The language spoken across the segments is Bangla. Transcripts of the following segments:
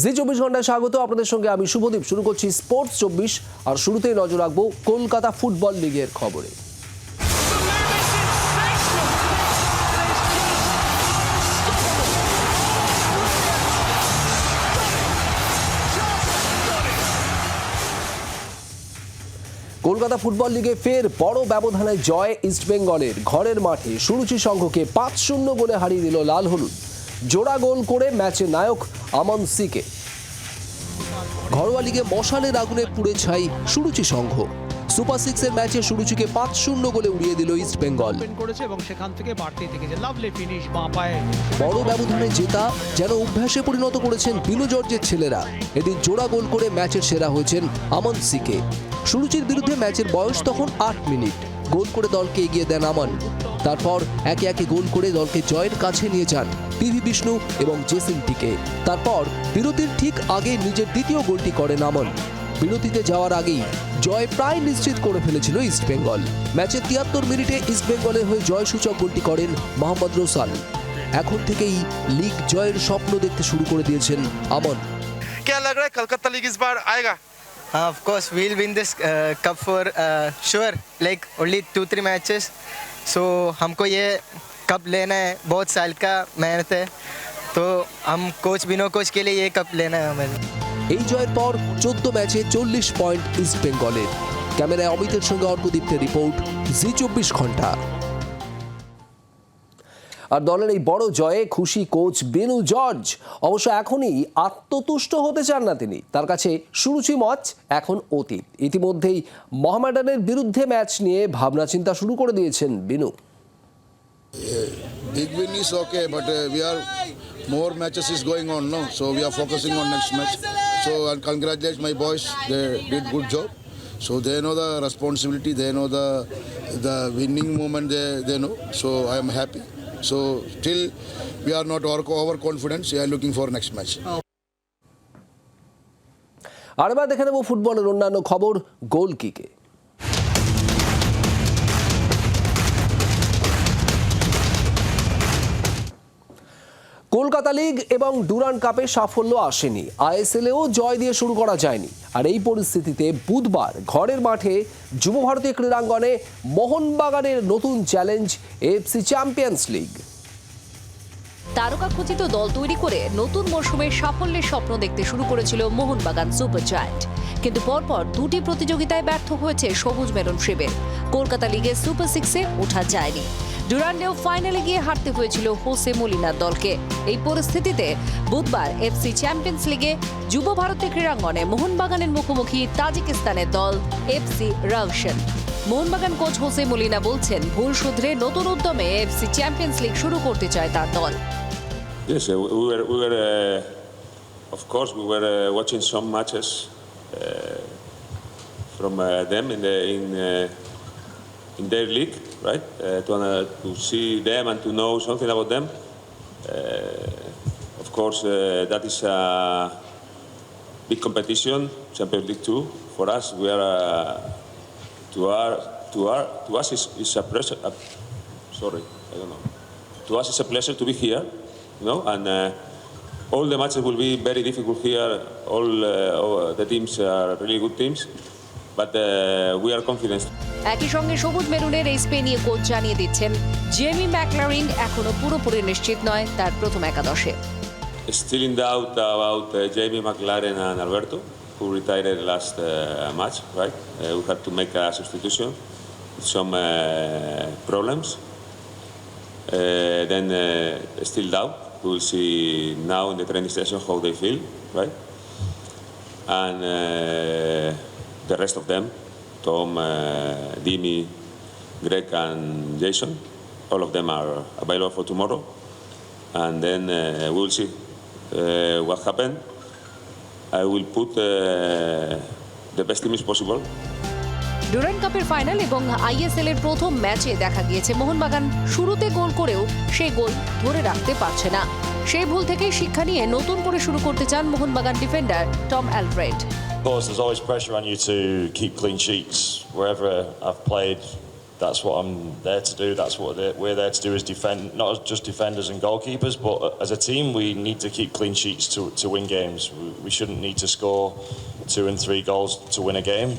জি 24 ঘন্টায় স্বাগত আপনাদের সঙ্গে আমি শুভদীপ। শুরু করছি স্পোর্টস 24 আর শুরুতেই নজর রাখবো কলকাতা ফুটবল লিগের খবরে। কলকাতা ফুটবল লিগে ফের বড় ব্যবধানে জয় ইস্টবেঙ্গলের। ঘরের মাঠে সুরুচি সংঘকে 5-0 গোলে হারিয়ে দিল লাল হলুদ। জোড়া গোল করে ম্যাচের নায়ক আমন সিকে। ঘরোয়া লিগে মশালের আগুনে পুড়ে ছাই সুরুচি সংঘ। সুপার 6 এর ম্যাচে সুরুচিকে 5-0 গোলে উড়িয়ে দিল ইস্টবেঙ্গল। বড় ব্যবধানে জেতা যেন অভ্যাসে পরিণত করেছেন বিনু জর্জের ছেলেরা। এদিন জোড়া গোল করে ম্যাচের সেরা হয়েছেন আমন সিকে। সুরুচির বিরুদ্ধে ম্যাচের বয়স তখন 8 মিনিট। গোল করে দলকে এগিয়ে দেন আমন। তারপর একে একে গোল করে দলকে জয়ের কাছে নিয়ে যান পিভি বিষ্ণু এবং জেসিন টিকে। তারপর বিরতির ঠিক আগে নিজের দ্বিতীয় গোলটি করেন আমন। বিরতিতে যাওয়ার আগেই জয় প্রায় নিশ্চিত করে ফেলেছিল ইস্টবেঙ্গল। ম্যাচের 73 মিনিটে ইস্টবেঙ্গলের হয়ে জয়সূচক গোলটি করেন মোহাম্মদ রোসান। এখন থেকেই লিগ জয়ের স্বপ্ন দেখতে শুরু করে দিয়েছেন আমন। क्या लग रहा है कलकत्ता लीग इस बार आएगा? Of course, we'll win this cup for sure. Like only 2-3 matches. So हमको ये कप लेना है. बहुत साल का मेहनत है. तो हम कोच बिनो कोच के लिए ये कप लेना है हमें. এই জয়ের পর 14 ম্যাচে 40 পয়েন্ট ইস্টবেঙ্গলের। ক্যামেরায় অমিতের সঙ্গে অর্কদীপ্তের রিপোর্ট, জি 24 ঘন্টা। আর দলের এই বড় জয়ে খুশি কোচ বিনু জর্জ। অবশ্য এখনই আত্মতুষ্ট হতে চান না তিনি। তার কাছে সুরুচি ম্যাচ এখন অতীত। ইতিমধ্যেই মোহামেডানের বিরুদ্ধে ম্যাচ নিয়ে ভাবনা চিন্তা শুরু করে দিয়েছেন Binu. Big win is okay, but we are more matches is going on, no? So we are focusing on next match. So I congratulate my boys. They did good job. So they know the responsibility. They know the winning moment. They know. So I am happy. So still we are not overconfident. We are looking for next match. আর এবার দেখে নেব ফুটবলের অন্যান্য খবর। গোল কিকে কলকাতা লিগ এবং ডুরান্ড কাপে সাফল্য আসেনি। আইএসএলেও জয় দিয়ে শুরু করা যায়নি। আর এই পরিস্থিতিতে বুধবার ঘরের মাঠে যুব ভারতীয় ক্রীড়াঙ্গনে মোহনবাগানের নতুন চ্যালেঞ্জ এএফসি চ্যাম্পিয়ন্স লিগ। তারকা খচিত দল তৈরি করে নতুন মরশুমে সাফল্যের স্বপ্ন দেখতে শুরু করেছিল মোহনবাগান সুপার জায়ান্ট। কিন্তু পরপর দুটি প্রতিযোগিতায় ব্যর্থ হয়েছে সবুজ মেরুন শিবির। কলকাতা লিগে সুপার 6-এ ওঠা যায়নি। ডুরান্ডেও ফাইনালে গিয়ে হারতে হয়েছিল হোসে মলিনার দলকে। এই পরিস্থিতিতে বুধবার এফসি চ্যাম্পিয়ন্স লিগে যুব ভারতীয় ক্রীড়াঙ্গনে মোহনবাগানের মুখোমুখি তাজিকিস্তানের দল FC Ravshan. Mohun Bagan coach Jose Molina বলছেন, ভুল শুধরে নতুন উদ্যমে এফসি চ্যাম্পিয়ন্স লিগ শুরু করতে চায় তার দল। Yes, we were of course we were watching some matches from them in their league, right? To see them and to know something about them. Of course, that is a big competition, Champions League 2 for us. We are to us is a pleasure. Sorry, I don't know. To us it's a pleasure to be here. You know, and all the matches will be very difficult here. All the teams are really good teams, but we are confident. একই সঙ্গে সবুজ মেরুনের এই স্পেনীয় কোচ জানিয়ে দিচ্ছেন, জেমি ম্যাকলারিন এখনো পুরোপুরি নিশ্চিত নয় তার প্রথম একাদশে। Still in doubt about Jamie McLaren and Alberto, who retired last match. Right, we had to make a substitution. Some problems. Then still doubt. We will see now in the training session how they feel, right? And the rest of them, Tom, Dimi, Greg and Jason, all of them are available for tomorrow. And then we will see what happened. I will put the best team as possible. Durand কাপের ফাইনাল এবং আইএসএল এর প্রথম ম্যাচে দেখা গিয়েছে মোহনবাগান শুরুতে গোল করেও সেই গোল ধরে রাখতে পারছে না। সেই ভুল থেকে শিক্ষা নিয়ে নতুন করে শুরু করতে চান Mohun Bagan defender Tom Aldred. Of course, there's always pressure on you to keep clean sheets. Wherever I've played, that's what I'm there to do. That's what we're there to do, is defend, not just defenders and goalkeepers, but as a team we need to keep clean sheets to win games. We shouldn't need to score 2 and 3 goals to win a game.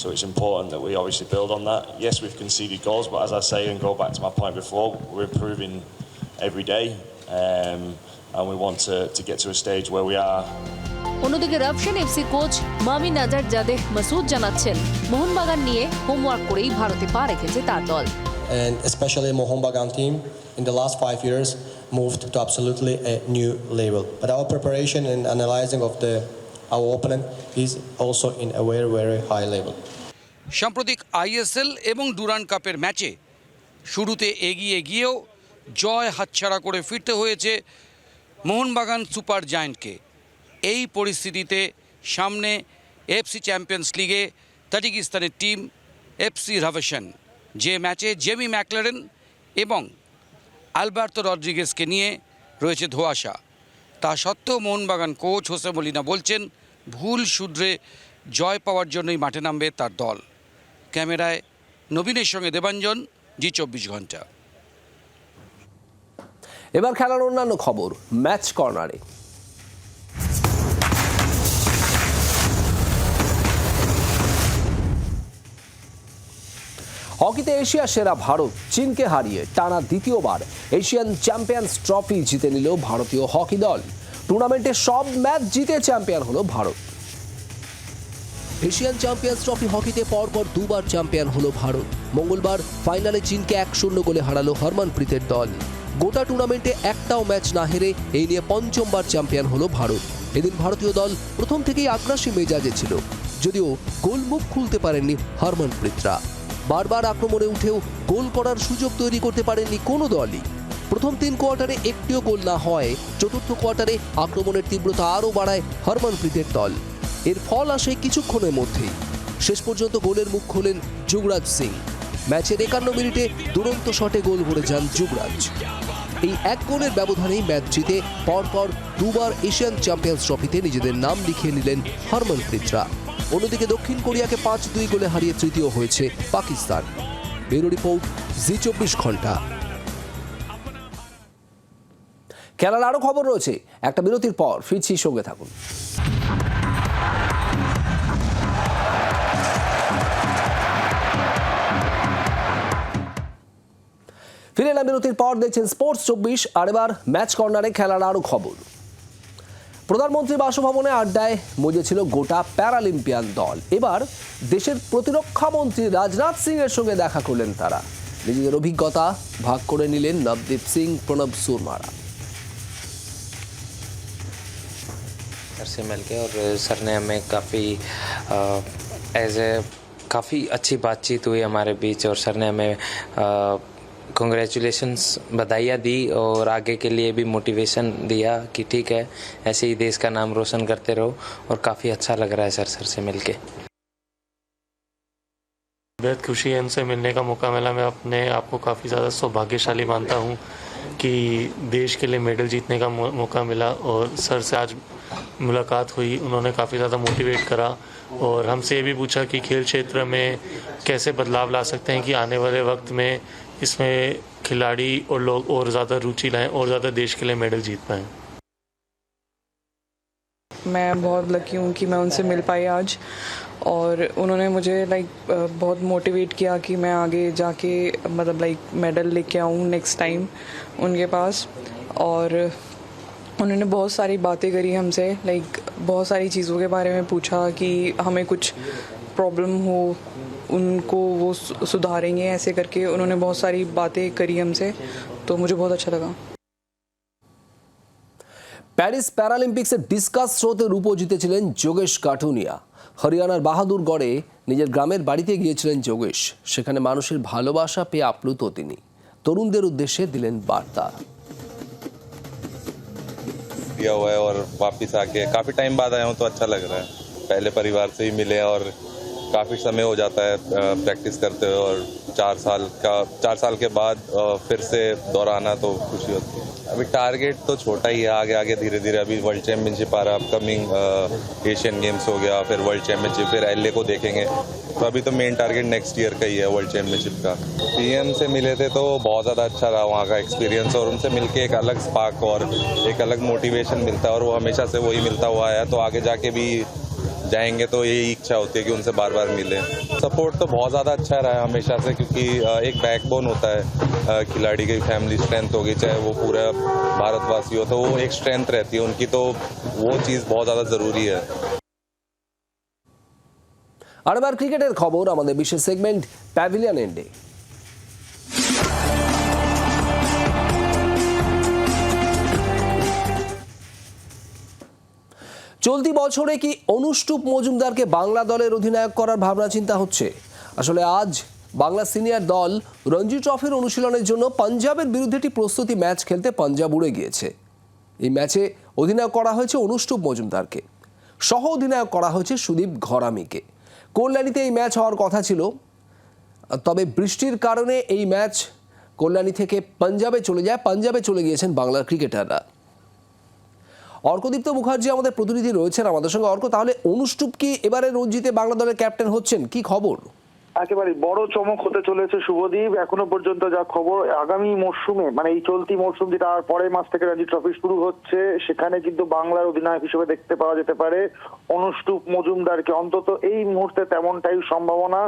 So it's important that we obviously build on that. Yes, we've conceded goals, but as I say, and go back to my point before, we're improving every day, and we want to get to a stage where we are. অন্যদিকে রাশিয়ান এফসি কোচ মামিন আজারজাদেহ মাসুদ জানাচ্ছেন, মোহনবাগান নিয়ে হোমওয়ার্ক করেই ভারতে পা রেখেছে তার দল। And especially Mohanbagan team in the last 5 years moved to absolutely a new level. But our preparation and analyzing of our opponent is also in a very, very high level. সাম্প্রতিক আইএসএল এবং ডুরান্ড কাপের ম্যাচে শুরুতে এগিয়ে গিয়েও জয় হাতছাড়া করে ফিরতে হয়েছে মোহনবাগান সুপার জায়ান্টকে। এই পরিস্থিতিতে সামনে এফসি চ্যাম্পিয়ন্স লিগে তাজিকিস্তানের টিম এফসি রাভাশন, যে ম্যাচে জেমি ম্যাকলারেন এবং আলবার্তো রড্রিগেজকে নিয়ে রয়েছে ধোঁয়াশা। তা সত্ত্বেও মোহনবাগান কোচ হোসে মলিনা বলছেন, ভুল শুধরে জয় পাওয়ার জন্যই মাঠে নামবে তার দল। ক্যামেরায় নবীনের সঙ্গে দেবাঞ্জন, জি24 ঘন্টা। এবার খেলার অন্যান্য খবর ম্যাচ কর্নারে। হকিতে এশিয়া সেরা ভারত চীনকে হারিয়ে টানা দ্বিতীয়বার এশিয়ান চ্যাম্পিয়ন্স ট্রফি জিতে নিল ভারতীয় হকি দল। টুর্নামেন্টে সব ম্যাচ জিতে চ্যাম্পিয়ন হলো ভারত। এশিয়ান চ্যাম্পিয়ন্স ট্রফি হকিতে পরপর 2বার চ্যাম্পিয়ন হলো ভারত। মঙ্গলবার ফাইনালে চীনকে 1-0 গোলে হারালো হরমনপ্রীতের দল। গোটা টুর্নামেন্টে একটাও ম্যাচ না হেরে এই নিয়ে 5বার চ্যাম্পিয়ন হলো ভারত। এদিন ভারতীয় দল প্রথম থেকেই আগ্রাসী মেজাজে ছিল, যদিও গোলমুখ খুলতে পারেননি হরমনপ্রীতরা। বারবার আক্রমণে উঠেও গোল করার সুযোগ তৈরি করতে পারেননি কোনো দলই। প্রথম 3 কোয়ার্টারে একটিও গোল না হয় চতুর্থ কোয়ার্টারে আক্রমণের তীব্রতা আরও বাড়ায় হরমনপ্রীতের দল। এর ফল আসে কিছুক্ষণের মধ্যেই। শেষ পর্যন্ত গোলের মুখ খোলেন যুবরাজ সিং। ম্যাচের 51 মিনিটে দুরন্ত শটে গোল করে যান যুবরাজ। এই 1 গোলের ব্যবধানেই ম্যাচ জিতে পরপর 2বার এশিয়ান চ্যাম্পিয়ন্স ট্রফিতে নিজেদের নাম লিখিয়ে নিলেন হরমনপ্রীতরা। অন্যদিকে দক্ষিণ কোরিয়াকে 5-2 গোলে হারিয়ে তৃতীয় হয়েছে পাকিস্তান। ব্যুরো রিপোর্ট, জি24 ঘন্টা। খেলার আরো খবর রয়েছে, একটা বিরতির পর ফিরছি, সঙ্গে থাকুন। ফিরে এলাম বিরতির পর, দেখছেন স্পোর্টস 24। আর এবার ম্যাচ কর্নারে খেলার আরো খবর। প্রধানমন্ত্রী বাসভবনে আড্ডায় মজেছিল গোটা প্যারালিম্পিয়ান দল। এবার দেশের প্রতিরক্ষা মন্ত্রী রাজনাথ সিং এর সঙ্গে দেখা করলেন তারা। নিজেদের অভিজ্ঞতা ভাগ করে নিলেন নবদীপ সিং, প্রণব সুরমারা। सर से मिलके और सर ने हमें काफ़ी अच्छी बातचीत हुई हमारे बीच, और सर ने हमें कंग्रेचुलेशंस बधाइयाँ दी और आगे के लिए भी मोटिवेशन दिया कि ठीक है, ऐसे ही देश का नाम रोशन करते रहो, और काफ़ी अच्छा लग रहा है सर से मिलके। बेहद खुशी है इनसे मिलने का मौका मिला। मैं अपने आप को काफ़ी ज़्यादा सौभाग्यशाली मानता हूँ कि देश के लिए मेडल जीतने का मौका मिला, और सर से आज मुलाकात हुई। उन्होंने काफ़ी ज़्यादा मोटिवेट करा और हमसे ये भी पूछा कि खेल क्षेत्र में कैसे बदलाव ला सकते हैं कि आने वाले वक्त में इसमें खिलाड़ी और लोग और ज़्यादा रुचि लाएं और ज़्यादा देश के लिए मेडल जीत पाएँ। मैं बहुत लकी हूँ कि मैं उनसे मिल पाई आज, और उन्होंने मुझे बहुत मोटिवेट किया कि मैं आगे जाके मेडल लेके आऊँ नेक्स्ट टाइम उनके पास। और उन्होंने बहुत सारी बातें करी हमसे, बहुत सारी चीज़ों के बारे में पूछा कि हमें कुछ प्रॉब्लम हो उनको वो सुधारेंगे, ऐसे करके उन्होंने बहुत सारी बातें करी हमसे, तो मुझे बहुत अच्छा लगा। প্যারিস প্যারালিম্পিক্সে ডিসকাস থ্রোতে রূপো জিতেছিলেন যোগেশ কাটুনিয়া। হরিয়ানার বাহাদুরগড়ে নিজের গ্রামের বাড়িতে গিয়েছিলেন যোগেশ। সেখানে মানুষের ভালোবাসা পেয়ে আপ্লুত তিনি। তরুণদের উদ্দেশ্যে দিলেন বার্তা। दिया हुआ है और वापस आके काफ़ी टाइम बाद आया हूँ तो अच्छा लग रहा है। पहले परिवार से ही मिले और काफ़ी समय हो जाता है प्रैक्टिस करते हुए, और 4 साल के बाद फिर से दोहराना तो खुशी होती है। अभी टारगेट तो छोटा ही है, आगे आगे धीरे धीरे। अभी वर्ल्ड चैम्पियनशिप आ रहा है, अपकमिंग एशियन गेम्स हो गया, फिर वर्ल्ड चैम्पियनशिप, फिर LA को देखेंगे। तो अभी तो मेन टारगेट नेक्स्ट ईयर का ही है, वर्ल्ड चैंपियनशिप का। पीएम से मिले थे तो बहुत ज़्यादा अच्छा रहा वहाँ का एक्सपीरियंस, और उनसे मिलके एक अलग स्पार्क और एक अलग मोटिवेशन मिलता है, और वो हमेशा से वही मिलता हुआ आया, तो आगे जाके भी जाएंगे तो यही इच्छा होती है कि उनसे बार बार मिलें। सपोर्ट तो बहुत ज़्यादा अच्छा रहा है हमेशा से, क्योंकि एक बैकबोन होता है खिलाड़ी की, फैमिली स्ट्रेंथ होगी, चाहे वो पूरा भारतवासी हो, तो वो एक स्ट्रेंथ रहती है उनकी, तो वो चीज़ बहुत ज़्यादा ज़रूरी है। আর এবার ক্রিকেটের খবর, আমাদের বিশেষ সেগমেন্ট প্যাভিলিয়ন এন্ডে। চলতি বছরে কি অনুষ্টুপ মজুমদারকে বাংলা দলের অধিনায়ক করার ভাবনা চিন্তা হচ্ছে? আসলে আজ বাংলা সিনিয়র দল রঞ্জি ট্রফির অনুশীলনের জন্য পাঞ্জাবের বিরুদ্ধে একটি প্রস্তুতি ম্যাচ খেলতে পাঞ্জাব উড়ে গিয়েছে। এই ম্যাচে অধিনায়ক করা হয়েছে অনুষ্টুপ মজুমদারকে, সহ অধিনায়ক করা হয়েছে সুদীপ ঘরামিকে। কল্যাণীতে এই ম্যাচ হওয়ার কথা ছিল, তবে বৃষ্টির কারণে এই ম্যাচ কল্যাণী থেকে পাঞ্জাবে চলে যায়। পাঞ্জাবে চলে গিয়েছেন বাংলার ক্রিকেটাররা। অর্কদীপ্ত মুখার্জি আমাদের প্রতিনিধি রয়েছেন আমাদের সঙ্গে। অর্ক, তাহলে অনুষ্টুপ কি এবারে রঞ্জিতে বাংলা দলের ক্যাপ্টেন হচ্ছেন, কি খবর? একেবারে বড় চমক হতে চলেছে শুভদীপ। এখনো পর্যন্ত যা খবর, আগামী মরশুমে মানে এই চলতি মরশুম যেটা আর পরের মাস থেকে রঞ্জি ট্রফি শুরু হচ্ছে, সেখানে কিন্তু বাংলার অধিনায়ক হিসেবে দেখতে পাওয়া যেতে পারে অনুষ্টুপ মজুমদারকে। অন্তত এই মুহূর্তে তেমনটাই সম্ভাবনা।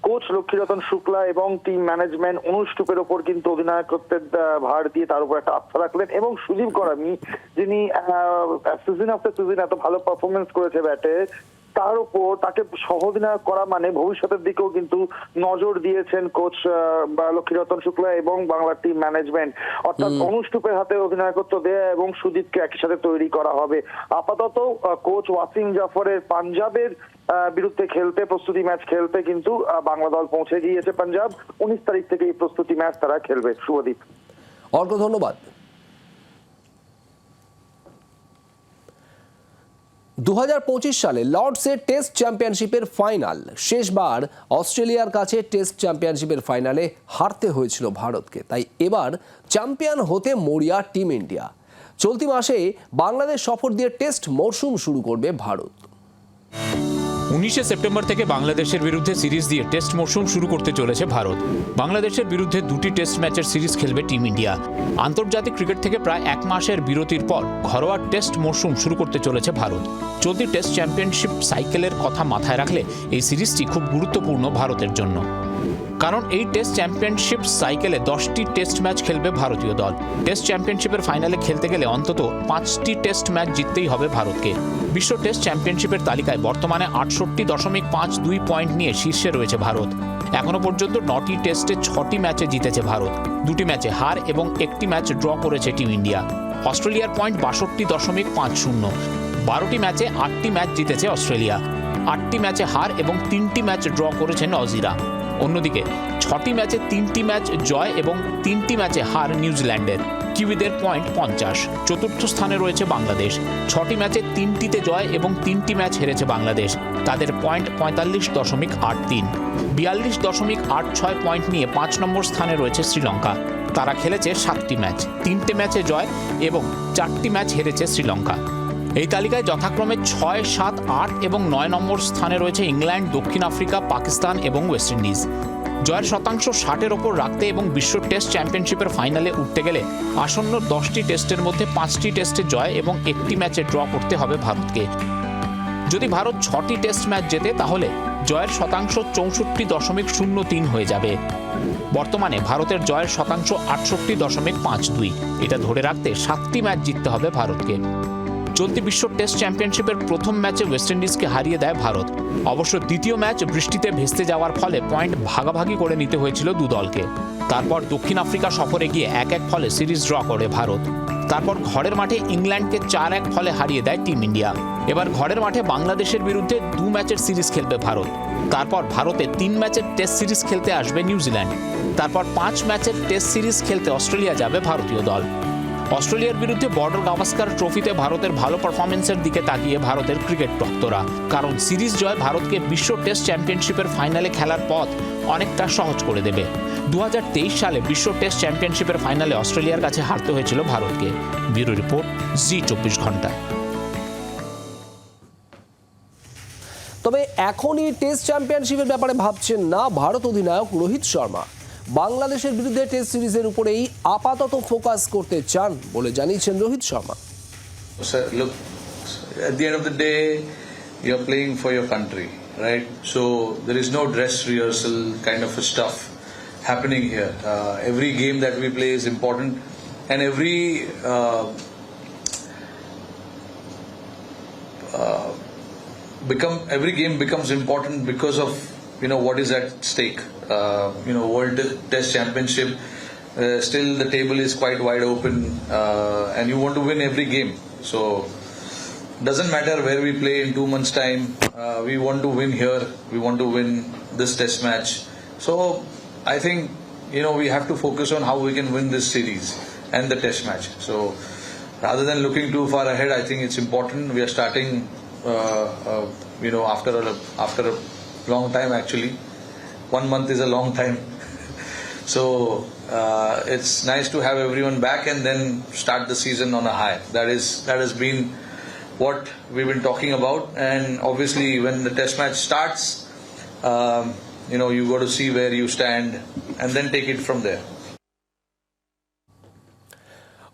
কোচ লক্ষ্মীরতন শুক্লা এবং টিম ম্যানেজমেন্ট অনুষ্টুপের ওপর কিন্তু অধিনায়কত্বের ভার দিয়ে তার উপর একটা আস্থা রাখলেন, এবং সুদীপ ঘরামি যিনি সিজন আফটার সিজন এত ভালো পারফরমেন্স করেছে ব্যাটে, তার উপর তাকে সহ অধিনায়ক করা মানে ভবিষ্যতের দিকেও কিন্তু নজর দিয়েছেন কোচ লক্ষ্মীরতন শুক্লা এবং বাংলার টিম ম্যানেজমেন্ট। অর্থাৎ অনুষ্টুপের হাতে অধিনায়কত্ব দেয়া এবং সুদীপকে একই সাথে তৈরি করা হবে। আপাতত কোচ ওয়াসিম জাফরের পাঞ্জাবের বিরুদ্ধে খেলতে, প্রস্তুতি ম্যাচ খেলতে কিন্তু বাংলা দল পৌঁছে গিয়েছে পাঞ্জাব। 19 তারিখ থেকে এই প্রস্তুতি ম্যাচ তারা খেলবে। শুভদীপ। অর্ক, ধন্যবাদ। 2025 সালে লর্ডসের টেস্ট চ্যাম্পিয়নশিপের ফাইনাল, শেষবার অস্ট্রেলিয়ার কাছে টেস্ট চ্যাম্পিয়নশিপের ফাইনালে হারতে হয়েছিল ভারতকে। তাই এবার চ্যাম্পিয়ন হতে মরিয়া টিম ইন্ডিয়া। চলতি মাসে বাংলাদেশ সফর দিয়ে টেস্ট মরশুম শুরু করবে ভারত। 19 সেপ্টেম্বর থেকে বাংলাদেশের বিরুদ্ধে সিরিজ দিয়ে টেস্ট মরশুম শুরু করতে চলেছে ভারত। বাংলাদেশের বিরুদ্ধে 2টি টেস্ট ম্যাচের সিরিজ খেলবে টিম ইন্ডিয়া। আন্তর্জাতিক ক্রিকেট থেকে প্রায় 1 মাসের বিরতির পর ঘরোয়া টেস্ট মরশুম শুরু করতে চলেছে ভারত। চলতি টেস্ট চ্যাম্পিয়নশিপ সাইকেলের কথা মাথায় রাখলে এই সিরিজটি খুব গুরুত্বপূর্ণ ভারতের জন্য, কারণ এই টেস্ট চ্যাম্পিয়নশিপ সাইকেলে 10টি টেস্ট ম্যাচ খেলবে ভারতীয় দল। টেস্ট চ্যাম্পিয়নশিপের ফাইনালে খেলতে গেলে অন্তত 5টি টেস্ট ম্যাচ জিততেই হবে ভারতকে। বিশ্ব টেস্ট চ্যাম্পিয়নশিপের তালিকায় বর্তমানে 68.52 পয়েন্ট নিয়ে শীর্ষে রয়েছে ভারত। এখনো পর্যন্ত 9টি টেস্টে 6টি ম্যাচে জিতেছে ভারত, 2টি ম্যাচে হার এবং 1টি ম্যাচ ড্র করেছে টিম ইন্ডিয়া। অস্ট্রেলিয়ার পয়েন্ট 62.50, 12টি ম্যাচে 8টি ম্যাচ জিতেছে অস্ট্রেলিয়া, 8টি ম্যাচে হার এবং 3টি ম্যাচ ড্র করেছেন অজিরা। অন্যদিকে 6টি ম্যাচে 3টি ম্যাচ জয় এবং 3টি ম্যাচে হার নিউজিল্যান্ডের। কিউইদের পয়েন্ট 50। চতুর্থ স্থানে রয়েছে বাংলাদেশ। 6টি ম্যাচে 3টিতে জয় এবং 3টি ম্যাচ হেরেছে বাংলাদেশ, তাদের পয়েন্ট 45.83। 42.86 পয়েন্ট নিয়ে 5 নম্বর স্থানে রয়েছে শ্রীলঙ্কা। তারা খেলেছে 7টি ম্যাচ, 3টে ম্যাচে জয় এবং 4টি ম্যাচ হেরেছে শ্রীলঙ্কা। এই তালিকায় যথাক্রমে 6, 7, 8 এবং 9 নম্বর স্থানে রয়েছে ইংল্যান্ড, দক্ষিণ আফ্রিকা, পাকিস্তান এবং ওয়েস্ট ইন্ডিজ। জয়ের শতাংশ 60-এর ওপর রাখতে এবং বিশ্ব টেস্ট চ্যাম্পিয়নশিপের ফাইনালে উঠতে গেলে আসন্ন 10টি টেস্টের মধ্যে 5টি টেস্টে জয় এবং 1টি ম্যাচে ড্র করতে হবে ভারতকে। যদি ভারত 6টি টেস্ট ম্যাচ জেতে তাহলে জয়ের শতাংশ 64.03 হয়ে যাবে। বর্তমানে ভারতের জয়ের শতাংশ 68.52। এটা ধরে রাখতে 7টি ম্যাচ জিততে হবে ভারতকে। চলতি বিশ্ব টেস্ট চ্যাম্পিয়নশিপের প্রথম ম্যাচে ওয়েস্ট ইন্ডিজকে হারিয়ে দেয় ভারত। অবশ্য দ্বিতীয় ম্যাচ বৃষ্টিতে ভেস্তে যাওয়ার ফলে পয়েন্ট ভাগাভাগি করে নিতে হয়েছিল দু দলকে। তারপর দক্ষিণ আফ্রিকা সফরে গিয়ে 1-1 ফলে সিরিজ ড্র করে ভারত। তারপর ঘরের মাঠে ইংল্যান্ডকে 4-1 ফলে হারিয়ে দেয় টিম ইন্ডিয়া। এবার ঘরের মাঠে বাংলাদেশের বিরুদ্ধে 2 ম্যাচের সিরিজ খেলবে ভারত। তারপর ভারতে 3 ম্যাচের টেস্ট সিরিজ খেলতে আসবে নিউজিল্যান্ড। তারপর 5 ম্যাচের টেস্ট সিরিজ খেলতে অস্ট্রেলিয়া যাবে ভারতীয় দল। অস্ট্রেলিয়ার বিরুদ্ধে বর্ডার গাভাস্কার ট্রফিতে ভারতের ভালো পারফরমেন্সের দিকে তাকিয়ে ভারতের ক্রিকেট ভক্তরা, কারণ সিরিজ জয় ভারতকে বিশ্ব টেস্ট চ্যাম্পিয়নশিপের ফাইনালে খেলার পথ অনেকটা সহজ করে দেবে। 2023 সালে বিশ্ব টেস্ট চ্যাম্পিয়নশিপের ফাইনালে অস্ট্রেলিয়ার কাছে হারতে হয়েছিল ভারতকে। ব্যুরো রিপোর্ট, জি 24 ঘন্টা। তবে এখনই টেস্ট চ্যাম্পিয়নশিপের ব্যাপারে ভাবছেন না ভারত অধিনায়ক রোহিত শর্মা। বাংলাদেশের বিরুদ্ধে টেস্ট সিরিজের উপরেই আপাতত ফোকাস করতে চান বলে জানিয়েছেন Rohit Sharma. Look, at the end of the day, you're playing for your country, right? So there is no dress rehearsal kind of stuff happening here. Every game that we play is important, and every game becomes important because of what is at stake. World Test Championship. Still, the table is quite wide open, and you want to win every game. So, doesn't matter where we play in 2 months' time. We want to win here. We want to win this Test match. So, I think we have to focus on how we can win this series and the Test match. So, rather than looking too far ahead, I think it's important. We are starting, after a long time. Actually, 1 month is a long time. So it's nice to have everyone back and then start the season on a high. That has been what we've been talking about. And obviously, when the Test match starts, you got to see where you stand and then take it from there.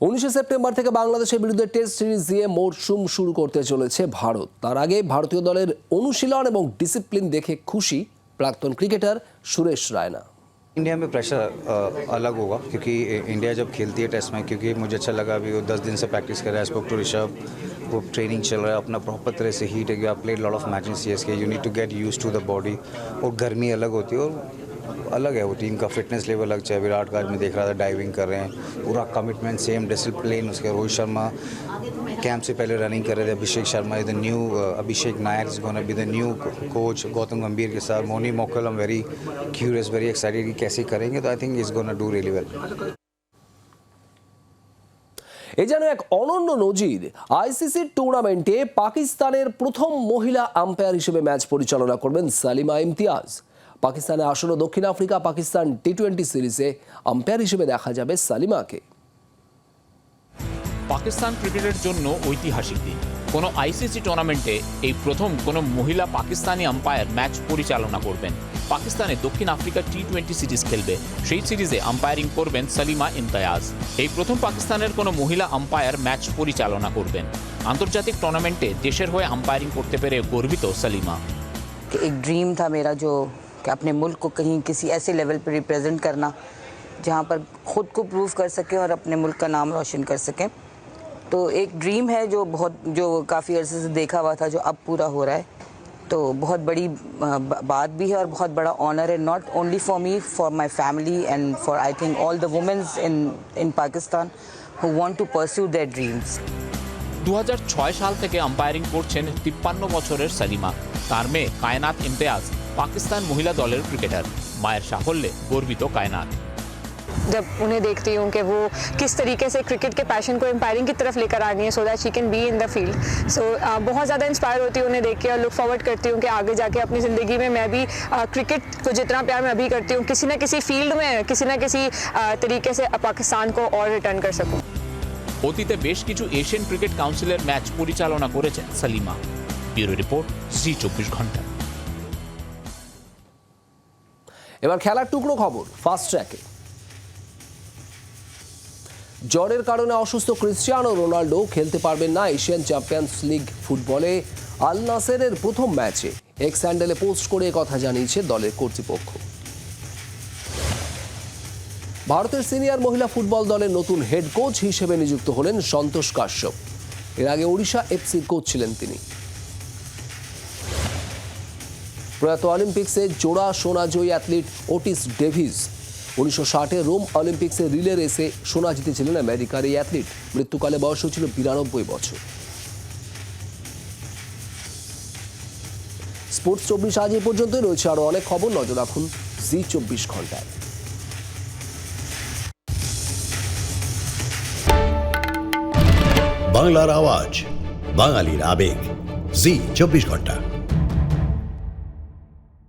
19 September থেকে বাংলাদেশের বিরুদ্ধে টেস্ট সিরিজ দিয়ে মরশুম শুরু করতে চলেছে ভারত। তার আগে ভারতীয় দলের অনুশীলন এবং ডিসিপ্লিন দেখে খুশি প্রাক্তন ক্রিকেটার সুরেশ রায়না। इंडिया में प्रेशर अलग होगा क्योंकि इंडिया जब खेलती है टेस्ट में, क्योंकि मुझे अच्छा लगा अभी वो 10 दिन से प्रैक्टिस कर रहा है। स्पोक टू ऋषभ, वो ट्रेनिंग चल रहा है अपना प्रॉपर तरह से। हीट है, you have played lot of match in CSK, you need to get used to the body. और गर्मी अलग होती है और अलग है वो टीम का फिटनेस लेवल अलग। चाहे विराट का आज मैं देख रहा था डाइविंग कर रहे हैं, पूरा कमिटमेंट, सेम डिसिप्लिन। उसके रोहित शर्मा कैंप से पहले रनिंग कर रहे थे। Abhishek Sharma is the new Abhishek Nayar is gonna be the new coach. Gautam Gambhir के साथ मोनी Morkel, I am very curious, very excited कि कैसे करेंगे। तो I think is gonna do really well. এ যেন এক অনন্য নজির। আইসিসির টুর্নামেন্টে পাকিস্তানের প্রথম মহিলা আম্পায়ার হিসেবে ম্যাচ পরিচালনা করবেন সালিমা ইমতিয়াজ। পাকিস্তানে আসন্ন দক্ষিণ আফ্রিকা পাকিস্তান টি-20 সিরিজে আম্পায়ার হিসেবে দেখা যাবে সালিমাকে। পাকিস্তান ক্রিকেটের জন্য ঐতিহাসিক দিন। কোনো আইসিসি টুর্নামেন্টে এই প্রথম কোনো মহিলা পাকিস্তানি আম্পায়ার ম্যাচ পরিচালনা করবেন। পাকিস্তানে দক্ষিণ আফ্রিকা টি-20 সিরিজ খেলবে, সেই সিরিজে আম্পায়ারিং করবেন সালিমা ইমতিয়াজ। এই প্রথম পাকিস্তানের কোনো মহিলা আম্পায়ার ম্যাচ পরিচালনা করবেন। আন্তর্জাতিক টুর্নামেন্টে দেশের হয়ে আম্পায়ারিং করতে পেরে গর্বিত সালিমা। एक ड्रीम था मेरा जो कि अपने मुल्क को कहीं किसी ऐसे लेवल पर रिप्रेजेंट करना जहाँ पर ख़ुद को प्रूव कर सकें और अपने मुल्क का नाम रोशन कर सकें। तो एक ड्रीम है जो काफ़ी अरसे से देखा हुआ था, जो अब पूरा हो रहा है। तो बहुत बड़ी बात भी है और बहुत बड़ा ऑनर है, not only for me, for my family and for I think all the womens in Pakistan who want to pursue their dreams. 2006 সাল থেকে আম্পায়ারিং করছেন 53 বছরের সালিমা। তার মেয়ে কায়নাত ইমতিয়াজ পাকিস্তান মহিলা দলের ক্রিকেটার। মায়ের সাফল্যে গর্বিত কায়নাত। जब उन्हें देखती हूँ कि वो किस तरीके से क्रिकेट के पैशन को एम्पायरिंग की तरफ लेकर आ रही हैं so that she can be in the field. So बहुत ज़्यादा इंस्पायर होती हूँ उन्हें देख के और लुक फॉरवर्ड करती हूँ कि आगे जाके अपनी ज़िंदगी में मैं भी क्रिकेट को जितना प्यार मैं अभी करती हूँ किसी न किसी फील्ड में किसी न किसी तरीके से पाकिस्तान को और रिटर्न कर सकूँ। অতীতে বেশ কিছু এশিয়ান ক্রিকেট কাউন্সিলের ম্যাচ পরিচালনা করেছেন সালিমা। ব্যুরো রিপোর্ট, জি 24 ঘন্টা। এবার খেলার টুকরো খবর ফাস্ট ট্র্যাকে। জ্বরের কারণে অসুস্থ ক্রিস্টিয়ানো রোনাল্ডো খেলতে পারবেন না এশিয়ান চ্যাম্পিয়ন্স লিগ ফুটবলে আল নাসেরের প্রথম ম্যাচে। এক্স হ্যান্ডেলে পোস্ট করে কথা জানিয়েছে দলের কর্তৃপক্ষ। ভারতের সিনিয়র মহিলা ফুটবল দলের নতুন হেড কোচ হিসেবে নিযুক্ত হলেন সন্তোষ কাশ্যপ। এর আগে ওড়িশা এফসির কোচ ছিলেন তিনি। প্রয়াত অলিম্পিক্সে জোড়া সোনাজয়ী অ্যাথলিট ওটিস ডেভিস 1960-এ রোম অলিম্পিক্সে রিলে রেসে সোনা জিতেছিলেন আমেরিকার এই অ্যাথলিট। মৃত্যুকালে বয়স হয়েছিল 92 বছর। স্পোর্টস 24 আজ এই পর্যন্তই। রয়েছে আরও অনেক খবর, নজর রাখুন জি 24 ঘন্টায়। বাংলার আওয়াজ, বাঙালির আবেগ, জি 24 ঘন্টা।